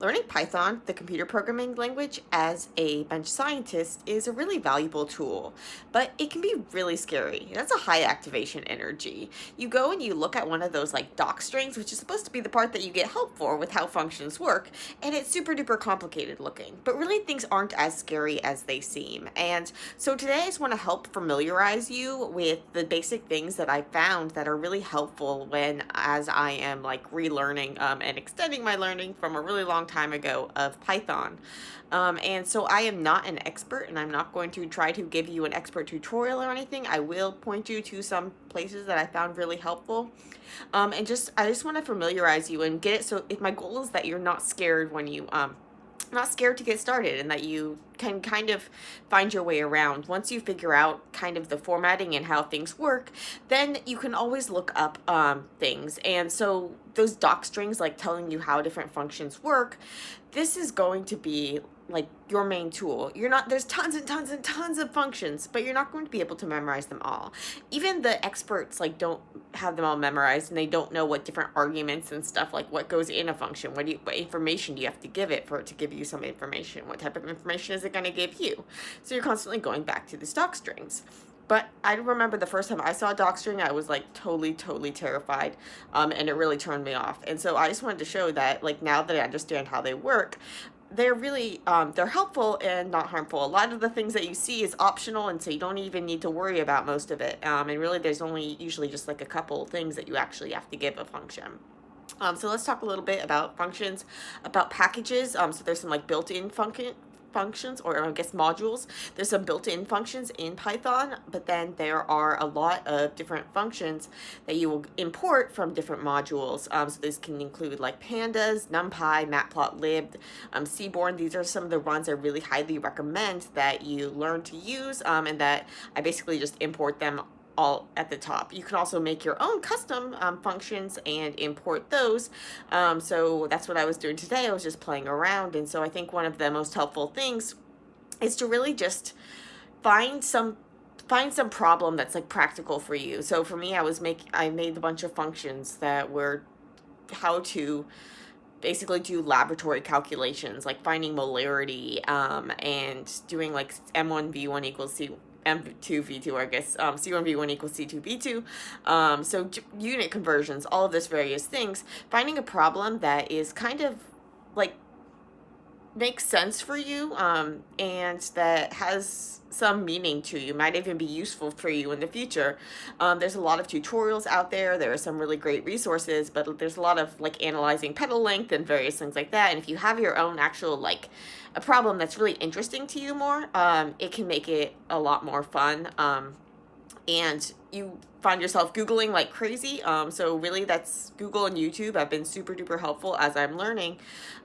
Learning Python, the computer programming language, as a bench scientist is a really valuable tool, but it can be really scary. It has a high activation energy. You go and you look at one of those like docstrings, which is supposed to be the part that you get help for with how functions work, and it's super duper complicated looking. But really, things aren't as scary as they seem. And so today I just want to help familiarize you with the basic things that I found that are really helpful as I am like relearning and extending my learning from a really long time ago of Python. And so I am not an expert, and I'm not going to try to give you an expert tutorial or anything. I will point you to some places that I found really helpful. I just want to familiarize you and get it. So if my goal is that you're not scared when you not scared to get started, and that you can kind of find your way around. Once you figure out kind of the formatting and how things work, then you can always look up things. And so those doc strings, like telling you how different functions work, this is going to be like your main tool. There's tons and tons and tons of functions, but you're not going to be able to memorize them all. Even the experts like don't have them all memorized, and they don't know what different arguments and stuff, like what goes in a function. What information do you have to give it for it to give you some information? What type of information is it going to give you? So you're constantly going back to the doc strings. But I remember the first time I saw a docstring, I was like totally terrified, and it really turned me off. And so I just wanted to show that, like, now that I understand how they work, they're really they're helpful and not harmful. A lot of the things that you see is optional, and so you don't even need to worry about most of it. And really, there's only usually just like a couple things that you actually have to give a function. So let's talk a little bit about functions, about packages. So there's some like built-in functions, or I guess modules. There's some built-in functions in Python, but then there are a lot of different functions that you will import from different modules. So this can include like pandas, numpy, matplotlib, seaborn. These are some of the ones I really highly recommend that you learn to use, and that I basically just import them all at the top. You can also make your own custom functions and import those. So that's what I was doing today. I was just playing around. And so I think one of the most helpful things is to really just find some problem that's like practical for you. So for me, I made a bunch of functions that were how to basically do laboratory calculations, like finding molarity, and doing like M1V1 equals M2V2, I guess, C1V1 equals C2V2. So unit conversions, all of this various things, finding a problem that is kind of like makes sense for you, and that has some meaning to you, might even be useful for you in the future. There's a lot of tutorials out there. There are some really great resources, but there's a lot of like analyzing petal length and various things like that. And if you have your own actual like a problem that's really interesting to you more, it can make it a lot more fun. And you find yourself Googling like crazy. So really that's Google and YouTube have been super duper helpful as I'm learning,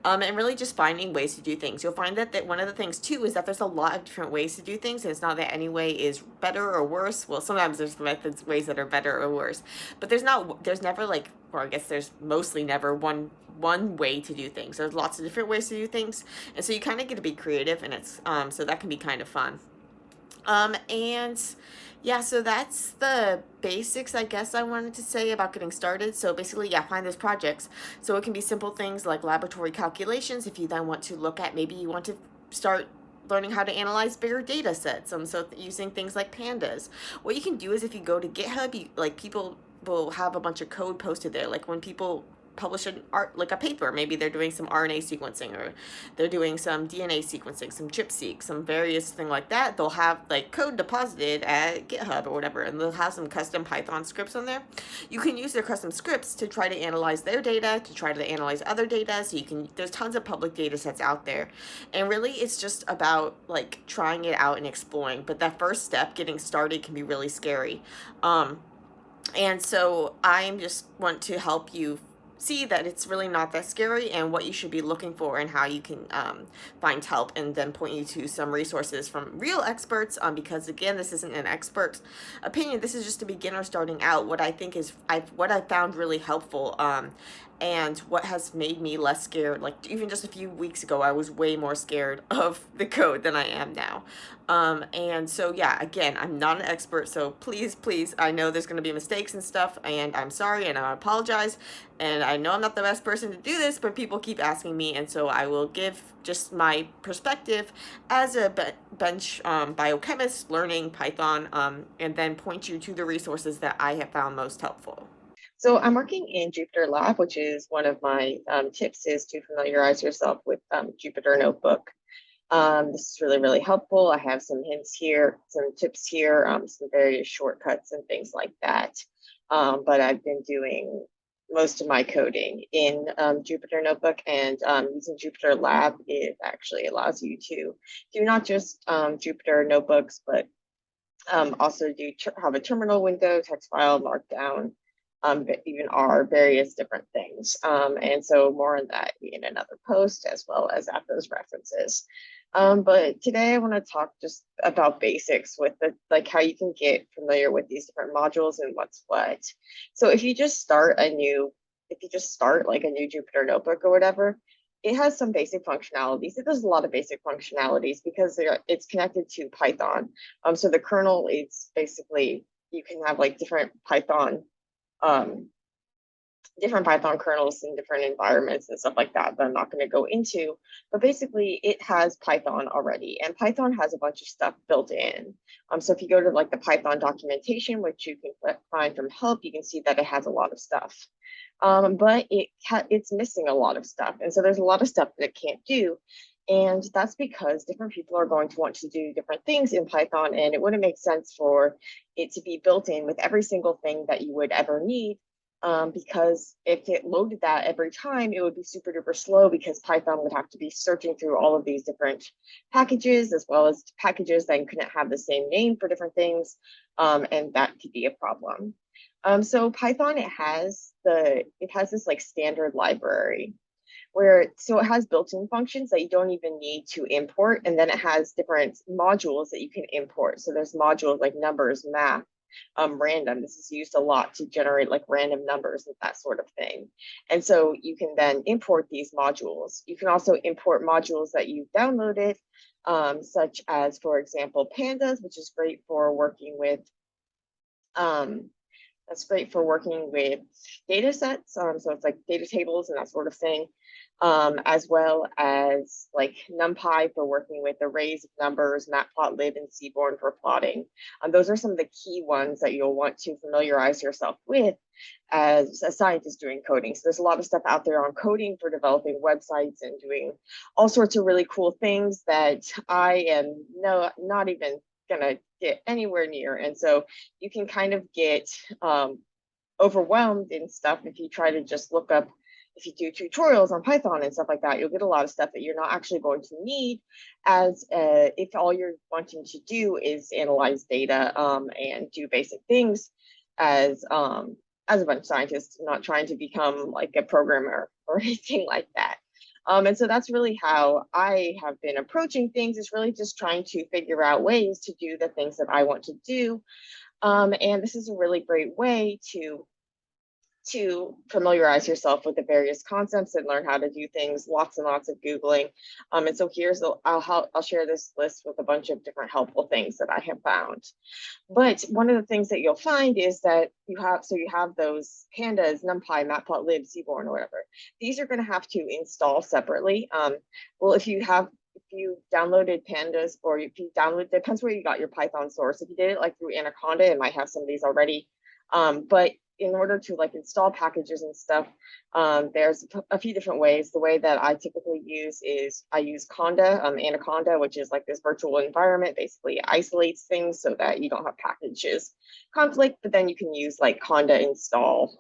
and really just finding ways to do things. You'll find that one of the things too is that there's a lot of different ways to do things, and it's not that any way is better or worse. Well, sometimes there's ways that are better or worse, but there's never like, or I guess there's mostly never one way to do things. There's lots of different ways to do things, and so you kind of get to be creative, and it's so that can be kind of fun. And yeah, so that's the basics, I guess, I wanted to say about getting started. So basically, yeah, find those projects. So it can be simple things like laboratory calculations. If you then want to look at, maybe you want to start learning how to analyze bigger data sets. So using things like pandas. What you can do is, if you go to GitHub, people will have a bunch of code posted there. Like when people publish a paper, maybe they're doing some RNA sequencing, or they're doing some DNA sequencing, some ChIP-seq, some various thing like that. They'll have like code deposited at GitHub or whatever, and they'll have some custom Python scripts on there. You can use their custom scripts to try to analyze their data, to try to analyze other data. So there's tons of public data sets out there, and really it's just about like trying it out and exploring. But that first step, getting started, can be really scary. And so I just want to help you see that it's really not that scary, and what you should be looking for, and how you can find help, and then point you to some resources from real experts, because again, this isn't an expert opinion. This is just a beginner starting out. What I think is what I found really helpful, And what has made me less scared, like even just a few weeks ago, I was way more scared of the code than I am now. And so, yeah, again, I'm not an expert, so please, please, I know there's going to be mistakes and stuff, and I'm sorry, and I apologize. And I know I'm not the best person to do this, but people keep asking me, and so I will give just my perspective as a bench biochemist learning Python, and then point you to the resources that I have found most helpful. So I'm working in Jupyter Lab, which is one of my tips is to familiarize yourself with Jupyter Notebook. This is really, really helpful. I have some hints here, some tips here, some various shortcuts and things like that. But I've been doing most of my coding in Jupyter Notebook, and using Jupyter Lab, it actually allows you to do not just Jupyter Notebooks, but also do have a terminal window, text file, markdown, even R, various different things. And so more on that in another post, as well as at those references. But today I want to talk just about basics with the, like how you can get familiar with these different modules and what's what. So if you just start like a new Jupyter notebook or whatever, it has some basic functionalities. It does a lot of basic functionalities because it's connected to Python. So the kernel is basically, you can have like um, different Python kernels in different environments and stuff like that I'm not going to go into. But basically, it has Python already, and Python has a bunch of stuff built in. So if you go to like the Python documentation, which you can find from help, you can see that it has a lot of stuff. But it's missing a lot of stuff, and so there's a lot of stuff that it can't do. And that's because different people are going to want to do different things in Python, and it wouldn't make sense for it to be built in with every single thing that you would ever need, because if it loaded that every time, it would be super duper slow because Python would have to be searching through all of these different packages, as well as packages that couldn't have the same name for different things, and that could be a problem. So Python, it has this like standard library where so it has built-in functions that you don't even need to import, and then it has different modules that you can import. So there's modules like numbers, math, random. This is used a lot to generate like random numbers and that sort of thing. And so you can then import these modules. You can also import modules that you've downloaded, such as, for example, pandas, which is great for working with um, that's great for working with data sets. So it's like data tables and that sort of thing, as well as like NumPy for working with arrays of numbers, matplotlib, and seaborn for plotting. Those are some of the key ones that you'll want to familiarize yourself with as a scientist doing coding. So there's a lot of stuff out there on coding for developing websites and doing all sorts of really cool things that I am not even gonna get anywhere near. And so you can kind of get overwhelmed in stuff if you try to just look up, if you do tutorials on Python and stuff like that, you'll get a lot of stuff that you're not actually going to need, as if all you're wanting to do is analyze data, and do basic things as a bunch of scientists, not trying to become like a programmer or anything like that. And so that's really how I have been approaching things, is really just trying to figure out ways to do the things that I want to do. And this is a really great way to familiarize yourself with the various concepts and learn how to do things, lots and lots of Googling. And so I'll share this list with a bunch of different helpful things that I have found. But one of the things that you'll find is that you have those pandas, NumPy, matplotlib, seaborn, or whatever. These are going to have to install separately. Well, if you downloaded pandas, or if you download, depends where you got your Python source. If you did it like through Anaconda, it might have some of these already. But in order to like install packages and stuff, there's a few different ways. The way that I typically use is I use Anaconda, which is like this virtual environment, basically isolates things so that you don't have packages conflict, but then you can use like conda install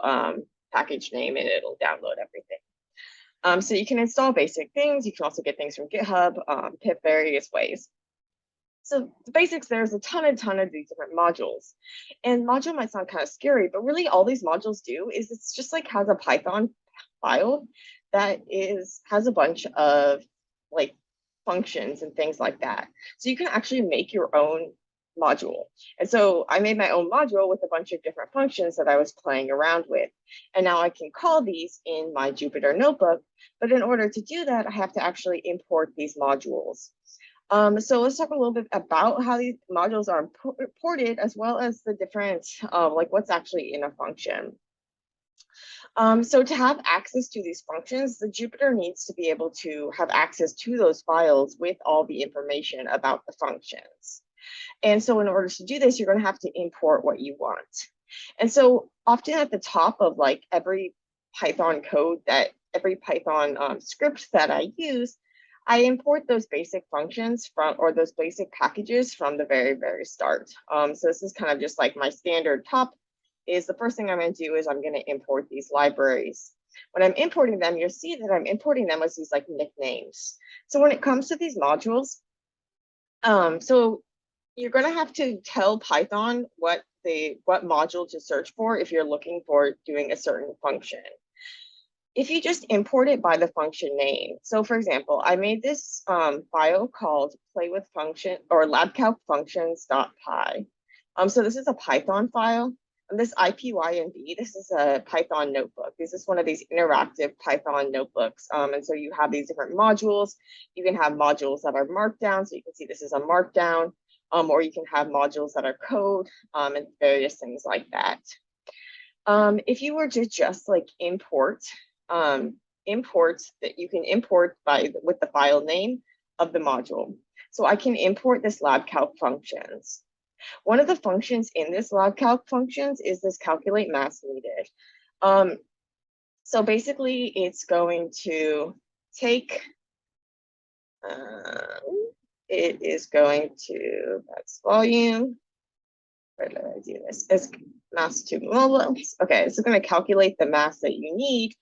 package name, and it'll download everything. So you can install basic things. You can also get things from GitHub, pip, various ways. So the basics, there's a ton of these different modules. And module might sound kind of scary, but really all these modules do is it's just like has a Python file that has a bunch of like functions and things like that. So you can actually make your own module. And so I made my own module with a bunch of different functions that I was playing around with. And now I can call these in my Jupyter notebook. But in order to do that, I have to actually import these modules. So let's talk a little bit about how these modules are imported, as well as the different, like what's actually in a function. So to have access to these functions, the Jupyter needs to be able to have access to those files with all the information about the functions. And so in order to do this, you're going to have to import what you want. And so often at the top of like every Python code that every Python script that I use, I import those basic functions from, or those basic packages from the very, very start. So this is kind of just like my standard top is the first thing I'm going to do is I'm going to import these libraries. When I'm importing them, you'll see that I'm importing them as these like nicknames. So when it comes to these modules, so you're going to have to tell Python what module to search for if you're looking for doing a certain function. If you just import it by the function name. So for example, I made this file called playwithfunction or labcalcfunctions.py. So this is a Python file. And this IPYNB, this is a Python notebook. This is one of these interactive Python notebooks. And so you have these different modules. You can have modules that are markdown. So you can see this is a markdown, or you can have modules that are code and various things like that. If you were to just like import that you can import with the file name of the module. So I can import this labcalc functions. One of the functions in this labcalc functions is this calculate mass needed. So basically it's going to take, it is going to, that's volume. Where did I do this? It's mass to moles. Okay, so it's going to calculate the mass that you need,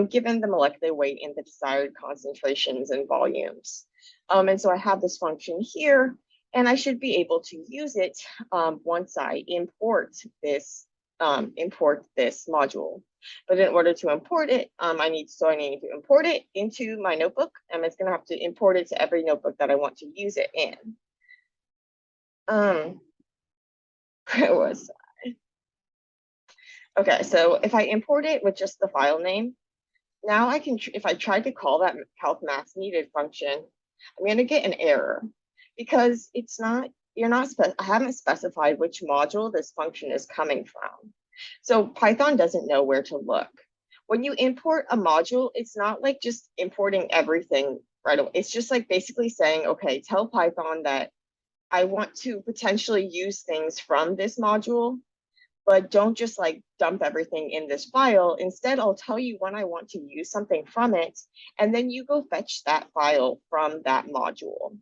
given the molecular weight and the desired concentrations and volumes. And so I have this function here, and I should be able to use it once I import this module. But in order to import it, I need to import it into my notebook, and it's going to have to import it to every notebook that I want to use it in. Where was I? Okay, so if I import it with just the file name, now I can, if I tried to call that calc mass needed function, I'm going to get an error because it's not, I haven't specified which module this function is coming from. So Python doesn't know where to look. When you import a module, it's not like just importing everything right away. It's just like basically saying, okay, tell Python that I want to potentially use things from this module, but don't just like dump everything in this file. Instead, I'll tell you when I want to use something from it, and then you go fetch that file from that module.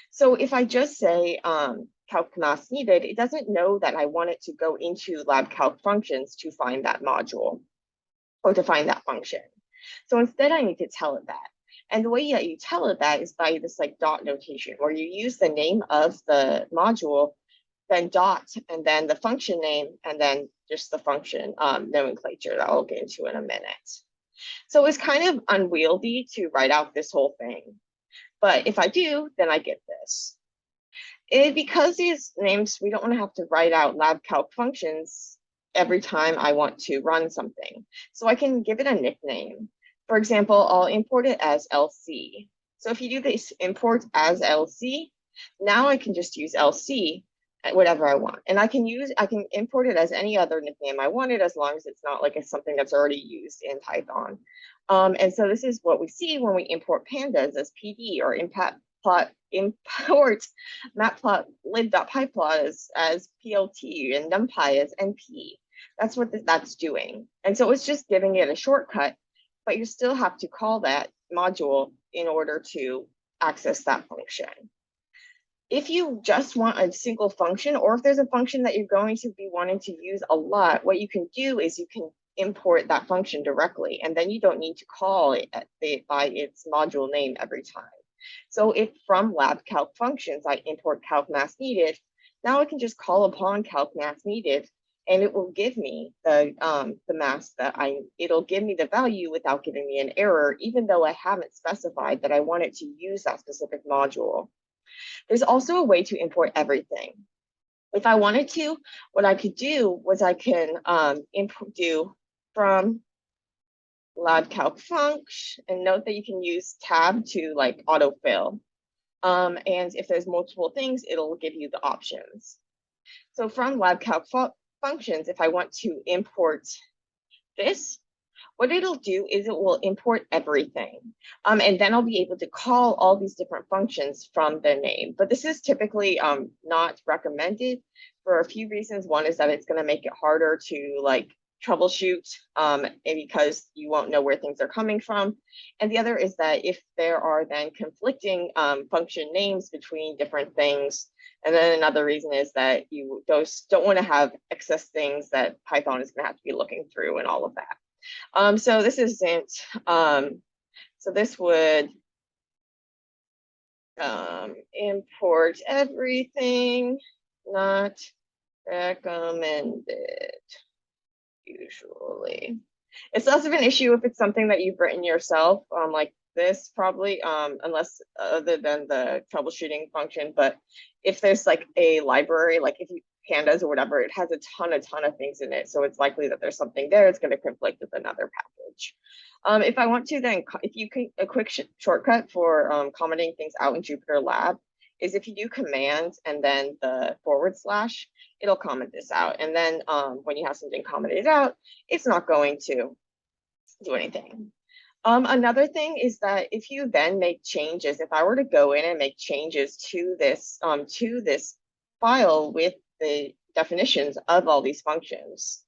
So if I just say calc mass needed, it doesn't know that I want it to go into labcalc functions to find that module or to find that function. So instead, I need to tell it that. And the way that you tell it that is by this like dot notation, where you use the name of the module, then dot, and then the function name, and then just the function nomenclature that I'll get into in a minute. So it's kind of unwieldy to write out this whole thing. But if I do, then I get this. Because these names, we don't want to have to write out labcalc functions every time I want to run something. So I can give it a nickname. For example, I'll import it as LC. So if you do this import as LC, now I can just use LC at whatever I want. And I can import it as any other nickname I wanted, as long as it's not like it's something that's already used in Python. And so this is what we see when we import pandas as PD, or import matplotlib.pyplot as PLT, and numpy as NP. That's what that's doing. And so it's just giving it a shortcut, but you still have to call that module in order to access that function. If you just want a single function, or if there's a function that you're going to be wanting to use a lot, what you can do is you can import that function directly, and then you don't need to call it by its module name every time. So if from labcalc functions I import calc mass needed, now I can just call upon calc mass needed, and it will give me the mass that it'll give me the value without giving me an error, even though I haven't specified that I want it to use that specific module. There's also a way to import everything. If I wanted to, what I could do was I can do from lab calc function, and note that you can use tab to like autofill. And if there's multiple things, it'll give you the options. So from lab calc functions, if I want to import this, what it'll do is it will import everything. And then I'll be able to call all these different functions from their name. But this is typically not recommended for a few reasons. One is that it's going to make it harder to like troubleshoot and because you won't know where things are coming from. And the other is that if there are then conflicting function names between different things, and then another reason is that you don't want to have excess things that Python is going to have to be looking through and all of that. So this isn't, so this would import everything, not recommended usually. It's less of an issue if it's something that you've written yourself, like this probably, unless other than the troubleshooting function. But if there's like a library, like if you pandas or whatever, it has a ton of things in it. So it's likely that there's something there. It's going to conflict with another package. If I want to then, if you can, a quick shortcut for commenting things out in Jupyter Lab is if you do command and then the /, it'll comment this out. And then when you have something commented out, it's not going to do anything. Another thing is that if you then make changes, if I were to go in and make changes to this file with the definitions of all these functions,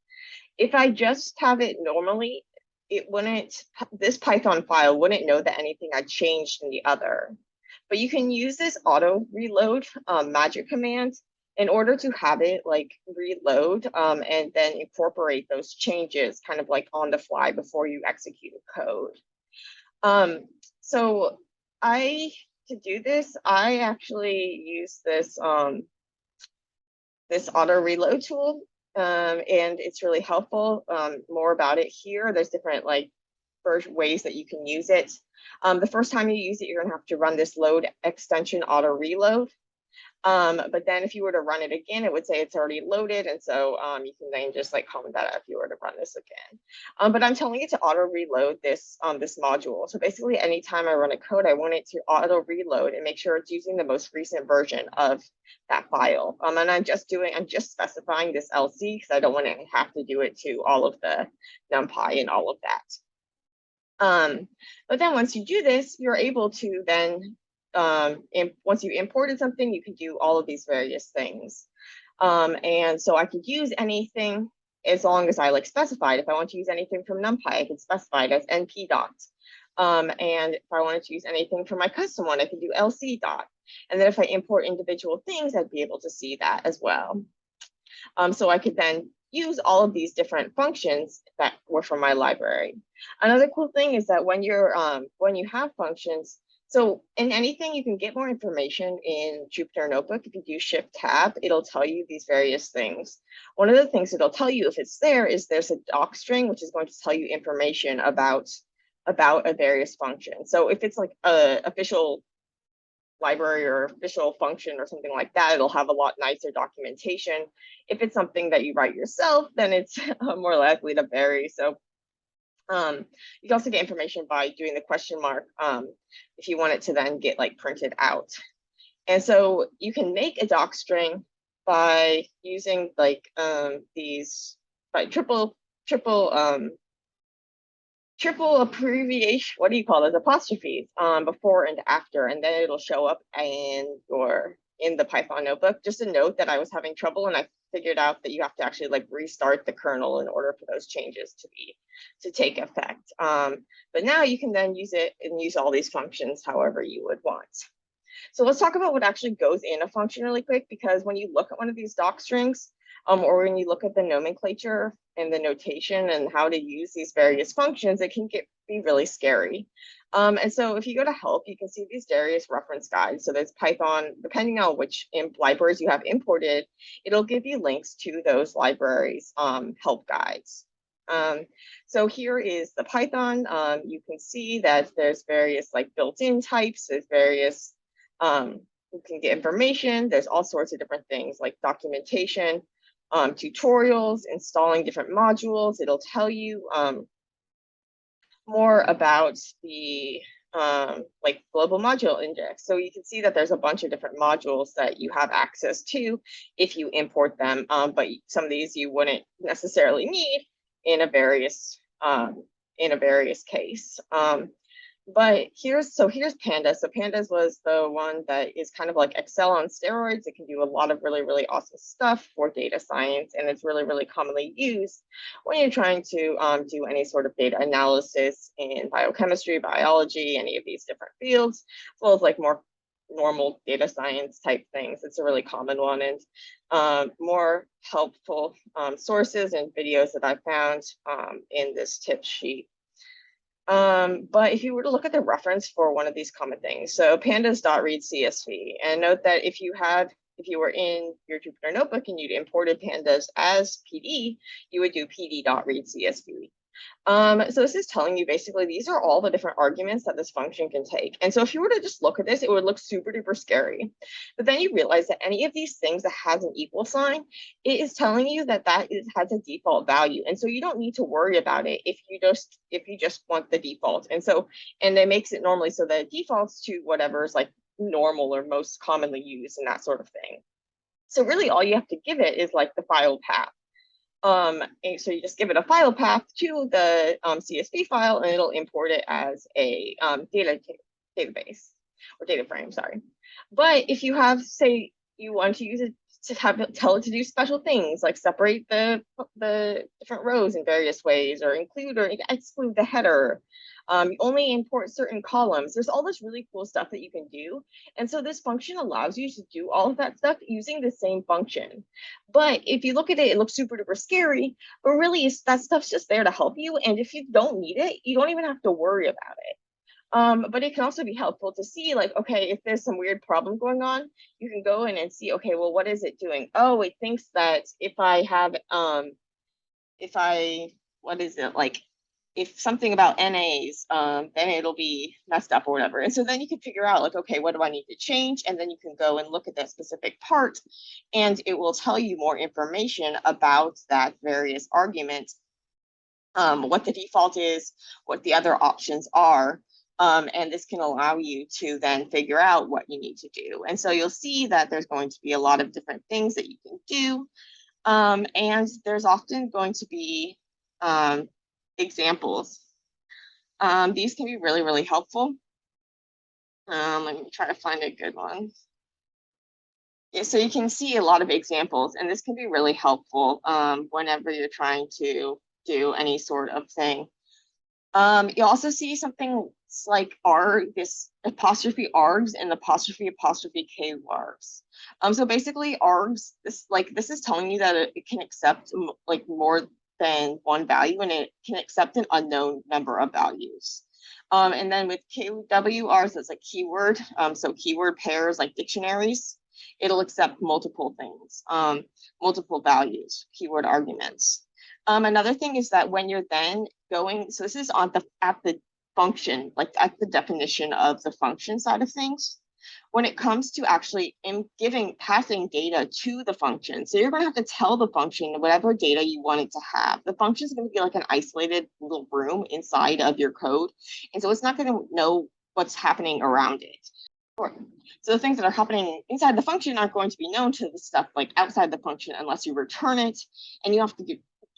if I just have it normally, it wouldn't, this Python file wouldn't know that anything had changed in the other. But you can use this auto reload magic command in order to have it like reload and then incorporate those changes kind of like on the fly before you execute code. So to do this, I actually use this this auto reload tool, and it's really helpful. More about it here. There's different like ways that you can use it. The first time you use it, you're gonna have to run this load extension auto reload. But then if you were to run it again, it would say it's already loaded. And so you can then just like comment that out if you were to run this again. But I'm telling it to auto reload this module. So basically anytime I run a code, I want it to auto reload and make sure it's using the most recent version of that file. And I'm just specifying this LC because I don't want to have to do it to all of the NumPy and all of that. But then once you do this, you're able to then once you imported something, you can do all of these various things. And so I could use anything as long as I like specified. If I want to use anything from NumPy, I could specify it as np dot. And if I wanted to use anything from my custom one, I could do lc dot. And then if I import individual things, I'd be able to see that as well. So I could then use all of these different functions that were from my library. Another cool thing is that when you have functions, so in anything, you can get more information in Jupyter Notebook. If you do Shift Tab, it'll tell you these various things. One of the things it'll tell you if it's there is there's a docstring, which is going to tell you information about a various function. So if it's like a official library or official function or something like that, it'll have a lot nicer documentation. If it's something that you write yourself, then it's more likely to vary. So you can also get information by doing the question mark if you want it to then get like printed out. And so you can make a docstring by using like these by triple abbreviation, what do you call it, apostrophes before and after, and then it'll show up in the Python notebook. Just a note that I was having trouble, and I figured out that you have to actually like restart the kernel in order for those changes to take effect. But now you can then use it and use all these functions however you would want. So let's talk about what actually goes in a function really quick, because when you look at one of these docstrings, or when you look at the nomenclature and the notation and how to use these various functions, it can be really scary. And so if you go to help, you can see these various reference guides. So there's Python, depending on which libraries you have imported, it'll give you links to those libraries help guides. So here is the Python. You can see that there's various like built-in types, there's various you can get information. There's all sorts of different things like documentation, tutorials, installing different modules. It'll tell you more about the like global module index. So you can see that there's a bunch of different modules that you have access to if you import them, but some of these you wouldn't necessarily need in a various case. But here's Pandas. So Pandas was the one that is kind of like Excel on steroids. It can do a lot of really, really awesome stuff for data science, and it's really, really commonly used when you're trying to do any sort of data analysis in biochemistry, biology, any of these different fields, as well as like more normal data science type things. It's a really common one, and more helpful sources and videos that I found in this tip sheet. But if you were to look at the reference for one of these common things, so pandas.read CSV, and note that if you were in your Jupyter notebook and you'd imported pandas as PD, you would do pd.read CSV. So this is telling you basically these are all the different arguments that this function can take. And so if you were to just look at this, it would look super duper scary. But then you realize that any of these things that has an equal sign, it is telling you that has a default value. And so you don't need to worry about it if you just want the default. And it makes it normally so that it defaults to whatever is like normal or most commonly used and that sort of thing. So really all you have to give it is like the file path. And so you just give it a file path to the CSV file, and it'll import it as a database or data frame, sorry. But if you have, say, you want to use it to tell it to do special things like separate the different rows in various ways, or include or exclude the header, only import certain columns. There's all this really cool stuff that you can do. And so this function allows you to do all of that stuff using the same function. But if you look at it, it looks super duper scary, but really that stuff's just there to help you. And if you don't need it, you don't even have to worry about it. But it can also be helpful to see, like, okay, if there's some weird problem going on, you can go in and see, okay, well, what is it doing? Oh, it thinks that what is it, like, if something about NAs, then it'll be messed up or whatever. And so then you can figure out, like, okay, what do I need to change? And then you can go and look at that specific part, and it will tell you more information about that various argument, what the default is, what the other options are. And this can allow you to then figure out what you need to do. And so you'll see that there's going to be a lot of different things that you can do. And there's often going to be examples. These can be really, really helpful. Let me try to find a good one. Yeah, so you can see a lot of examples, and this can be really helpful whenever you're trying to do any sort of thing. You also see something like this apostrophe args and apostrophe kwargs. So basically args, this is telling you that it can accept like more than one value, and it can accept an unknown number of values. And then with kwrs, that's like keyword. So keyword pairs like dictionaries, it'll accept multiple things, multiple values, keyword arguments. Another thing is that when you're then going, so this is at the function, like at the definition of the function side of things. When it comes to actually passing data to the function, so you're going to have to tell the function whatever data you want it to have. The function is going to be like an isolated little room inside of your code, and so it's not going to know what's happening around it. So the things that are happening inside the function aren't going to be known to the stuff like outside the function unless you return it, and you have to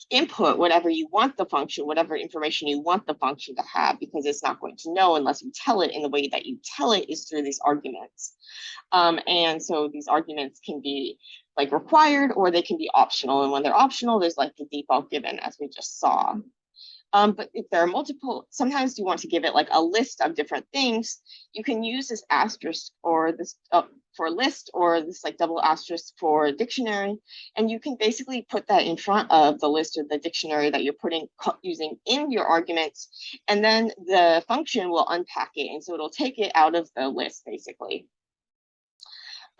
input whatever you want the function, whatever information you want the function to have, because it's not going to know unless you tell it, and the way that you tell it is through these arguments. And so these arguments can be like required, or they can be optional. And when they're optional, there's like the default given, as we just saw. But if there are multiple, sometimes you want to give it like a list of different things, you can use this asterisk or this for list, or this like double asterisk for dictionary. And you can basically put that in front of the list or the dictionary that you're using in your arguments. And then the function will unpack it. And so it'll take it out of the list basically.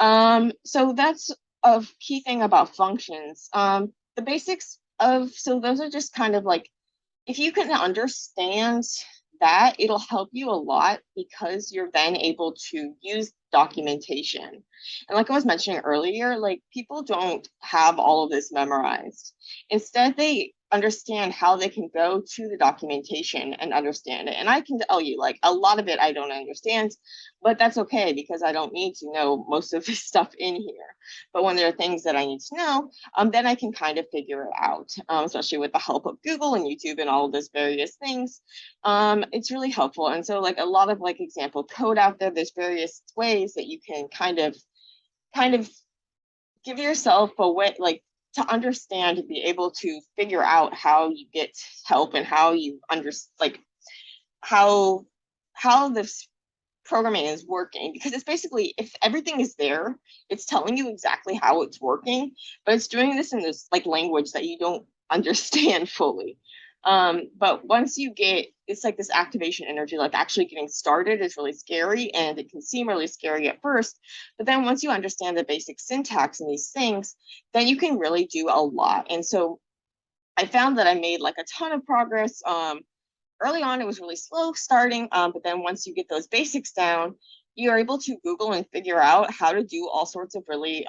So that's a key thing about functions. The basics so those are just kind of like, if you can understand that, it'll help you a lot because you're then able to use documentation. And like I was mentioning earlier, like people don't have all of this memorized. Instead, they understand how they can go to the documentation and understand it. And I can tell you, like a lot of it I don't understand, but that's okay because I don't need to know most of this stuff in here. But when there are things that I need to know, then I can kind of figure it out, especially with the help of Google and YouTube and all of those various things. It's really helpful. And so like a lot of like example code out there, there's various ways that you can kind of give yourself a way like to understand to be able to figure out how you get help and how you like how this programming is working, because it's basically, if everything is there, it's telling you exactly how it's working, but it's doing this in this like language that you don't understand fully. But once you get, it's like this activation energy, like actually getting started is really scary, and it can seem really scary at first, but then once you understand the basic syntax and these things, then you can really do a lot. And so I found that I made like a ton of progress. Early on, it was really slow starting, but then once you get those basics down, you're able to Google and figure out how to do all sorts of really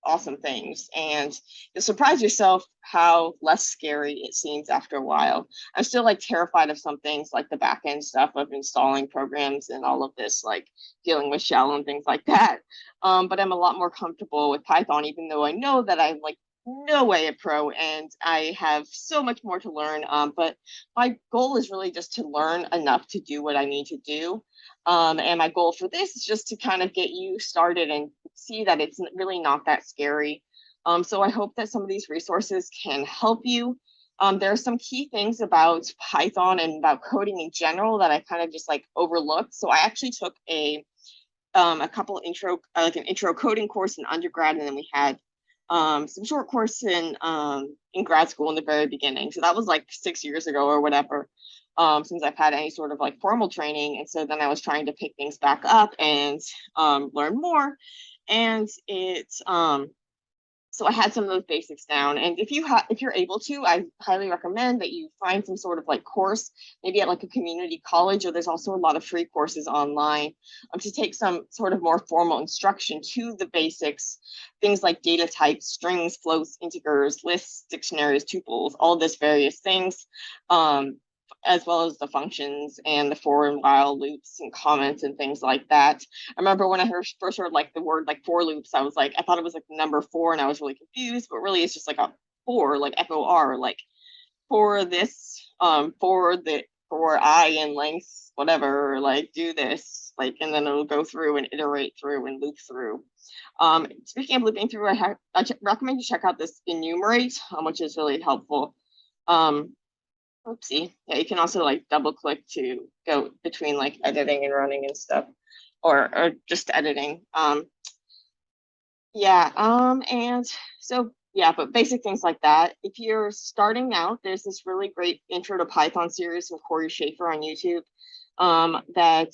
awesome things. And you'll surprise yourself how less scary it seems after a while. I'm still like terrified of some things like the back end stuff of installing programs and all of this, like dealing with shell and things like that. But I'm a lot more comfortable with Python, even though I know that I'm like no way a pro and I have so much more to learn. But my goal is really just to learn enough to do what I need to do. And my goal for this is just to kind of get you started and see that it's really not that scary. So I hope that some of these resources can help you. There are some key things about Python and about coding in general that I kind of just like overlooked. So I actually took a couple intro, like an intro coding course in undergrad, and then we had some short course in grad school in the very beginning. So that was like 6 years ago or whatever, since I've had any sort of like formal training. And so then I was trying to pick things back up and learn more. And so I had some of those basics down. And if you're able to, I highly recommend that you find some sort of like course, maybe at like a community college, or there's also a lot of free courses online, to take some sort of more formal instruction to the basics, things like data types, strings, floats, integers, lists, dictionaries, tuples, all this various things. As well as the functions and the for and while loops and comments and things like that. I remember when I first heard like the word like for loops, I was like, I thought it was like the number four, and I was really confused, but really it's just like a for, like FOR, like for this, for I in length, whatever, like do this, like, and then it'll go through and iterate through and loop through. Speaking of looping through, I recommend you check out this enumerate, which is really helpful. Oopsie. Yeah, you can also like double click to go between like editing and running and stuff, or just editing. And so yeah, but basic things like that. If you're starting out, there's this really great intro to Python series from Corey Schaefer on YouTube, that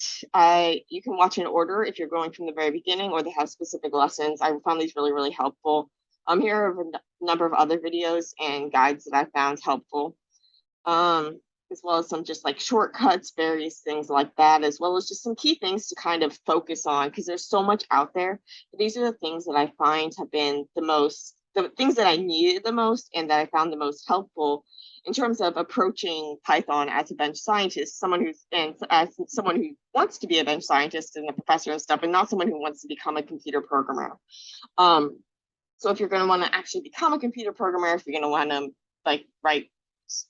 you can watch in order if you're going from the very beginning, or they have specific lessons. I found these really helpful. Here are a number of other videos and guides that I found helpful, as well as some just like shortcuts, various things like that, as well as just some key things to kind of focus on, because there's so much out there. But these are the things that I find have been the things that I needed the most and that I found the most helpful in terms of approaching Python as a bench scientist, as someone who wants to be a bench scientist and a professor and stuff, and not someone who wants to become a computer programmer. So if you're going to want to actually become a computer programmer, if you're going to want to like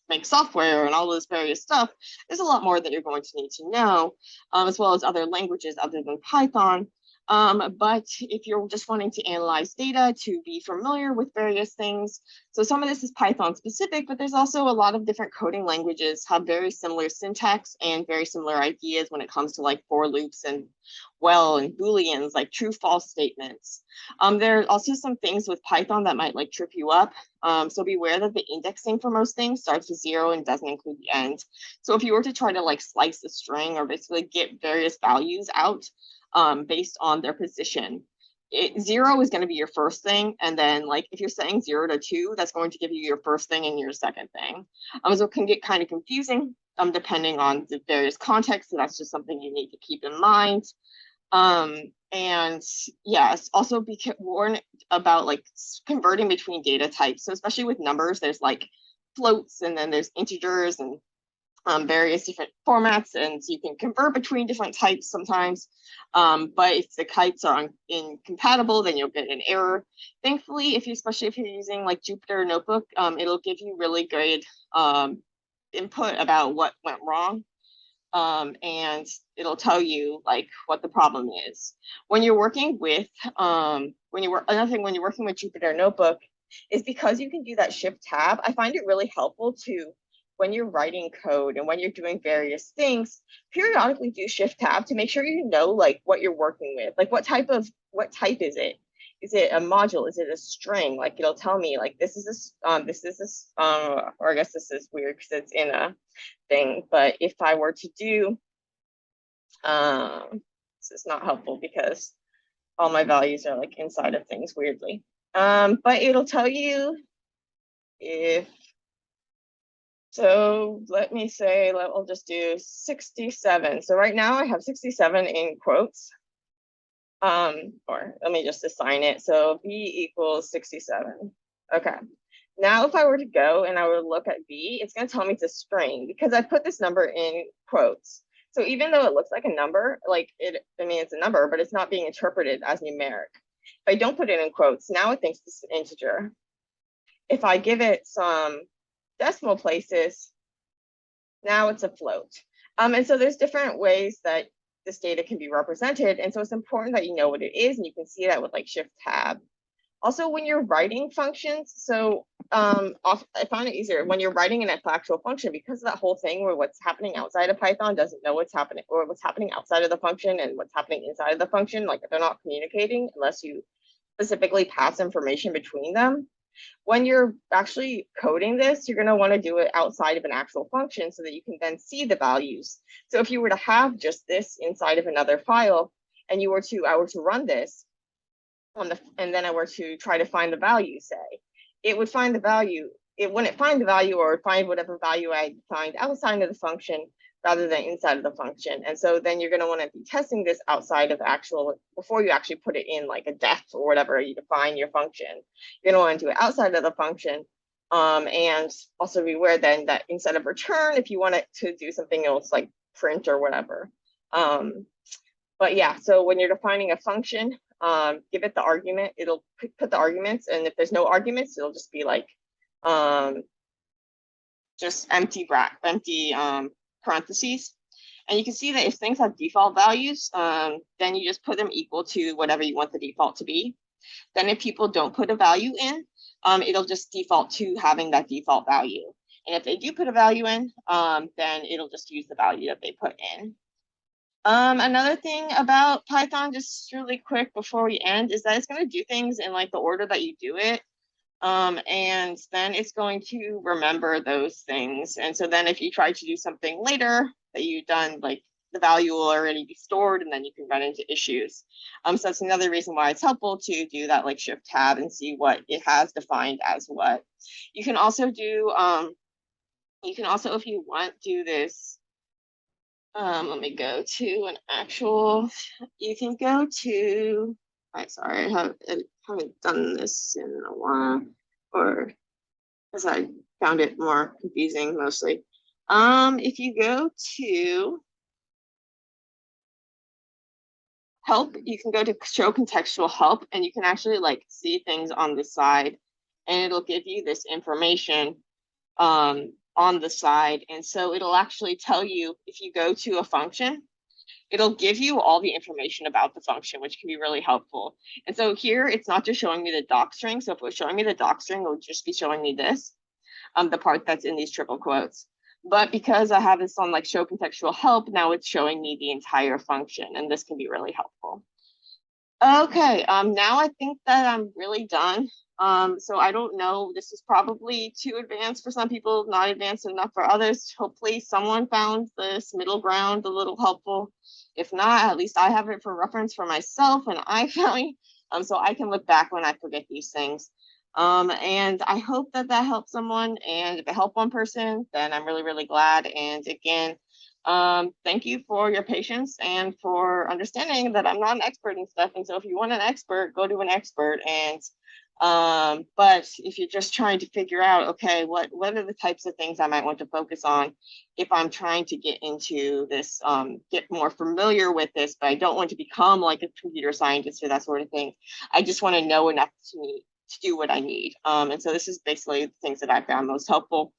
make software and all this various stuff, there's a lot more that you're going to need to know, as well as other languages other than Python. But if you're just wanting to analyze data, to be familiar with various things, so some of this is Python specific, but there's also a lot of different coding languages have very similar syntax and very similar ideas when it comes to like for loops and and Booleans, like true false statements. There are also some things with Python that might like trip you up. So beware that the indexing for most things starts with 0 and doesn't include the end. So if you were to try to like slice a string or basically get various values out, based on their position, 0 is going to be your first thing, and then like if you're saying 0 to 2, that's going to give you your first thing and your second thing. So it can get kind of confusing depending on the various contexts, so that's just something you need to keep in mind. And yes, also be warned about like converting between data types. So especially with numbers, there's like floats, and then there's integers, and various different formats, and so you can convert between different types sometimes. But if the types are incompatible, then you'll get an error. Thankfully, especially if you're using like Jupyter Notebook, it'll give you really great input about what went wrong. And it'll tell you like what the problem is. When you're working with another thing when you're working with Jupyter Notebook is because you can do that shift tab. I find it really helpful to, when you're writing code and when you're doing various things, periodically do shift tab to make sure you know like what you're working with. Like what type is it? Is it a module? Is it a string? Like it'll tell me like this is this, or I guess this is weird because it's in a thing. But if I were to do, this is not helpful because all my values are like inside of things weirdly. But it'll tell you if, so let me say, we'll just do 67. So right now I have 67 in quotes. Or let me just assign it. So B equals 67. Okay. Now, if I were to go and I were to look at B, it's going to tell me it's a string because I put this number in quotes. So even though it looks like a number, like it's a number, but it's not being interpreted as numeric. If I don't put it in quotes, now it thinks this is an integer. If I give it some decimal places, now it's a float. And so there's different ways that this data can be represented. And so it's important that you know what it is, and you can see that with like shift tab. Also, when you're writing functions, so I found it easier when you're writing an actual function, because of that whole thing where what's happening outside of Python doesn't know what's happening, or what's happening outside of the function and what's happening inside of the function, like they're not communicating unless you specifically pass information between them. When you're actually coding this, you're going to want to do it outside of an actual function so that you can then see the values. So if you were to have just this inside of another file, and I were to run this, and then I were to try to find the value, say, it would find the value. It wouldn't find the value, or find whatever value I find outside of the function rather than inside of the function. And so then you're going to want to be testing this outside of actual, before you actually put it in like a def or whatever you define your function. You're going to want to do it outside of the function. And also be aware then that instead of return, if you want it to do something else like print or whatever. But yeah, so when you're defining a function, give it the argument, it'll put the arguments, and if there's no arguments, it'll just be like just empty parentheses. And you can see that if things have default values, then you just put them equal to whatever you want the default to be. Then if people don't put a value in, it'll just default to having that default value. And if they do put a value in, then it'll just use the value that they put in. Another thing about Python, just really quick before we end, is that it's going to do things in like the order that you do it. And then it's going to remember those things. And so then if you try to do something later that you've done, like the value will already be stored, and then you can run into issues. So that's another reason why it's helpful to do that like shift tab and see what it has defined as what. You can also do, if you want, do this. Let me go to an actual, you can go to, sorry, I haven't done this in a while, or because I found it more confusing mostly. If you go to help, you can go to show contextual help, and you can actually like see things on the side, and it'll give you this information on the side. And so it'll actually tell you, if you go to a function, it'll give you all the information about the function, which can be really helpful. And so here, it's not just showing me the docstring. So if it was showing me the docstring, it would just be showing me this, the part that's in these triple quotes. But because I have this on like show contextual help, now it's showing me the entire function, and this can be really helpful. Okay, now I think that I'm really done. So I don't know, this is probably too advanced for some people, not advanced enough for others. Hopefully someone found this middle ground a little helpful. If not, at least I have it for reference for myself, and I found So I can look back when I forget these things. And I hope that that helps someone. And if it helped one person, then I'm really, really glad. And again, thank you for your patience and for understanding that I'm not an expert in stuff. And so if you want an expert, go to an expert. And but if you're just trying to figure out, okay, what are the types of things I might want to focus on if I'm trying to get into this, get more familiar with this, but I don't want to become like a computer scientist or that sort of thing. I just want to know enough to do what I need. And so this is basically the things that I found most helpful,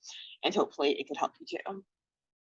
and hopefully it could help you too.